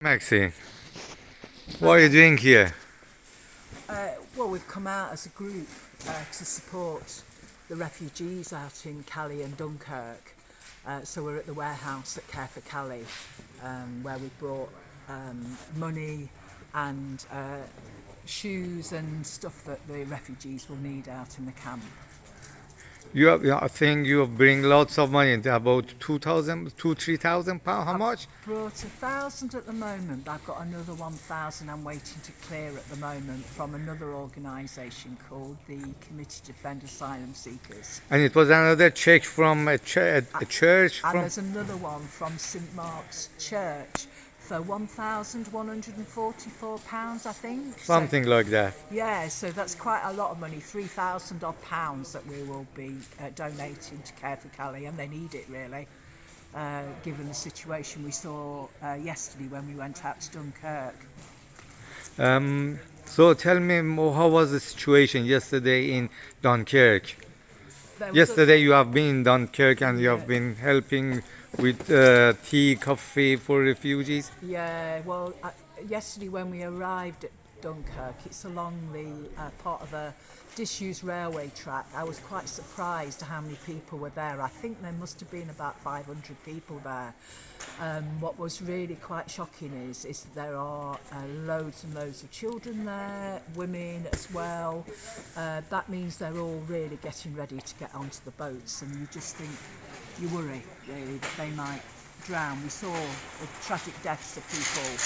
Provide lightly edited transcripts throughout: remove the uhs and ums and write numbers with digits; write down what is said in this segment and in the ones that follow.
Maxine, what are you doing here? Well, we've come out as a group to support the refugees out in Calais and Dunkirk. So we're at the warehouse at Care for Calais, where we brought money and shoes and stuff that the refugees will need out in the camp. I think you bring lots of money, about 2,000, 3,000 pounds. How I've much? brought 1,000 at the moment, but I've got another 1,000 I'm waiting to clear at the moment from another organisation called the Committee to Defend Asylum Seekers. And it was another check from a church And from there's another one from St Mark's Church for £1,144, I think. something like that. Yeah, so that's quite a lot of money, 3,000 odd pounds that we will be donating to Care for Calais, and they need it really, given the situation we saw yesterday when we went out to Dunkirk. So tell me, how was the situation yesterday in Dunkirk? There was Yesterday you have been in Dunkirk and you have Yeah. been helping with tea, coffee for refugees. Yeah, well, yesterday when we arrived at Dunkirk, it's along the part of a disused railway track. I was quite surprised how many people were there. I think there must have been about 500 people there. What was really quite shocking is that there are loads and loads of children there, women as well. That means they're all really getting ready to get onto the boats, and you just think, you worry really that they might drown. We saw the tragic deaths of people,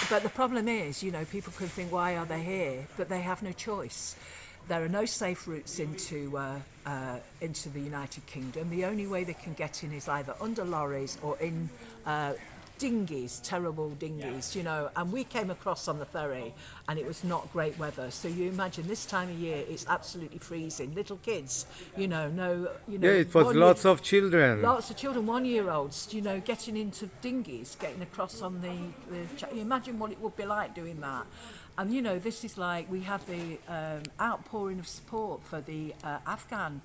but the problem is, people can think, why are they here? But they have no choice. There are no safe routes into the United Kingdom. The only way they can get in is either under lorries or in dinghies, terrible dinghies, and we came across on the ferry and it was not great weather. So you imagine this time of year, it's absolutely freezing. Little kids, Yeah, it was lots of children. lots of children, 1-year-olds, getting into dinghies, getting across on you imagine what it would be like doing that. And this is like, we have the outpouring of support for the Afghan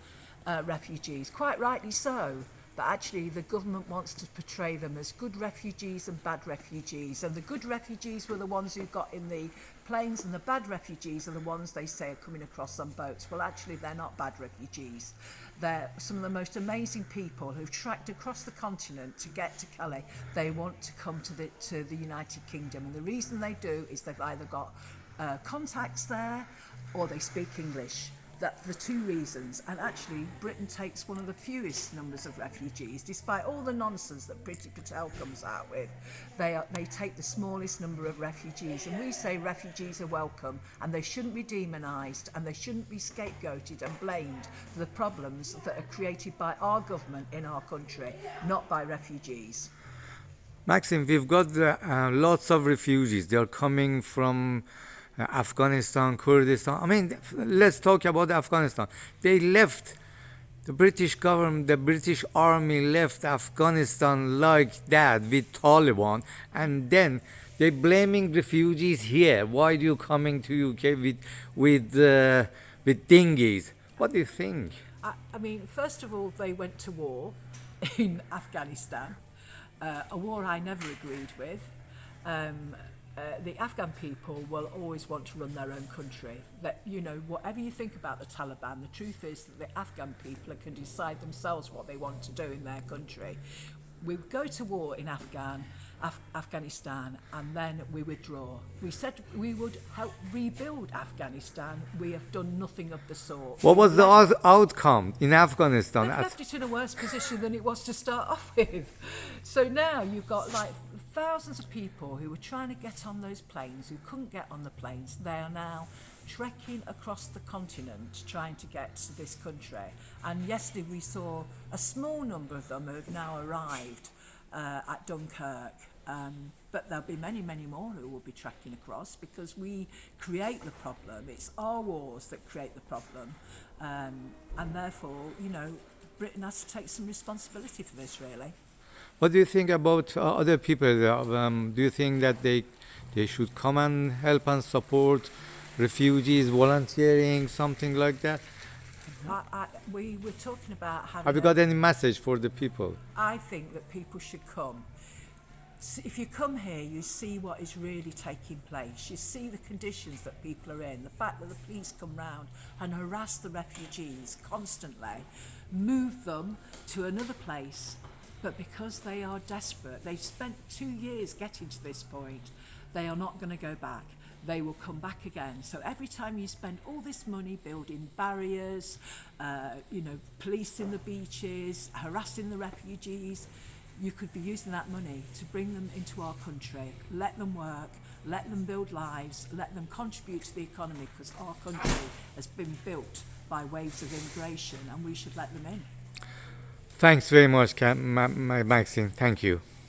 refugees, quite rightly so. But actually the government wants to portray them as good refugees and bad refugees. And the good refugees were the ones who got in the planes, and the bad refugees are the ones they say are coming across on boats. Well, actually, they're not bad refugees. They're some of the most amazing people who've trekked across the continent to get to Calais. They want to come to the United Kingdom. And the reason they do is they've either got contacts there or they speak English. That's the two reasons. And actually, Britain takes one of the fewest numbers of refugees, despite all the nonsense that Priti Patel comes out with. They take the smallest number of refugees, and we say refugees are welcome, and they shouldn't be demonised, and they shouldn't be scapegoated and blamed for the problems that are created by our government in our country, not by refugees. Maxim, we've got lots of refugees. They are coming from Afghanistan, Kurdistan. I mean, let's talk about Afghanistan. They left, the British government, the British army left Afghanistan like that with Taliban, and then they're blaming refugees here. Why do you coming to UK with dinghies? What do you think? I mean, first of all, they went to war in Afghanistan, a war I never agreed with. The Afghan people will always want to run their own country. That, whatever you think about the Taliban, the truth is that the Afghan people can decide themselves what they want to do in their country. We go to war in Afghanistan, and then we withdraw. We said we would help rebuild Afghanistan. We have done nothing of the sort. What was the outcome in Afghanistan? They've left it in a worse position than it was to start off with. So now you've got like thousands of people who were trying to get on those planes, who couldn't get on the planes. They are now trekking across the continent trying to get to this country. And yesterday we saw a small number of them who have now arrived at Dunkirk. But there'll be many, many more who will be trekking across, because we create the problem. It's our wars that create the problem. And therefore, Britain has to take some responsibility for this, really. What do you think about other people? Do you think that they should come and help and support refugees, volunteering, something like that? We were talking about having. Have you got any message for the people? I think that people should come. if you come here, you see what is really taking place. You see the conditions that people are in, the fact that the police come round and harass the refugees constantly, move them to another place, but because they are desperate, they've spent 2 years getting to this point, they are not going to go back. They will come back again. So every time you spend all this money building barriers, policing the beaches, harassing the refugees, you could be using that money to bring them into our country, let them work, let them build lives, let them contribute to the economy, because our country has been built by waves of immigration and we should let them in. Thanks very much, Maxine. Thank you.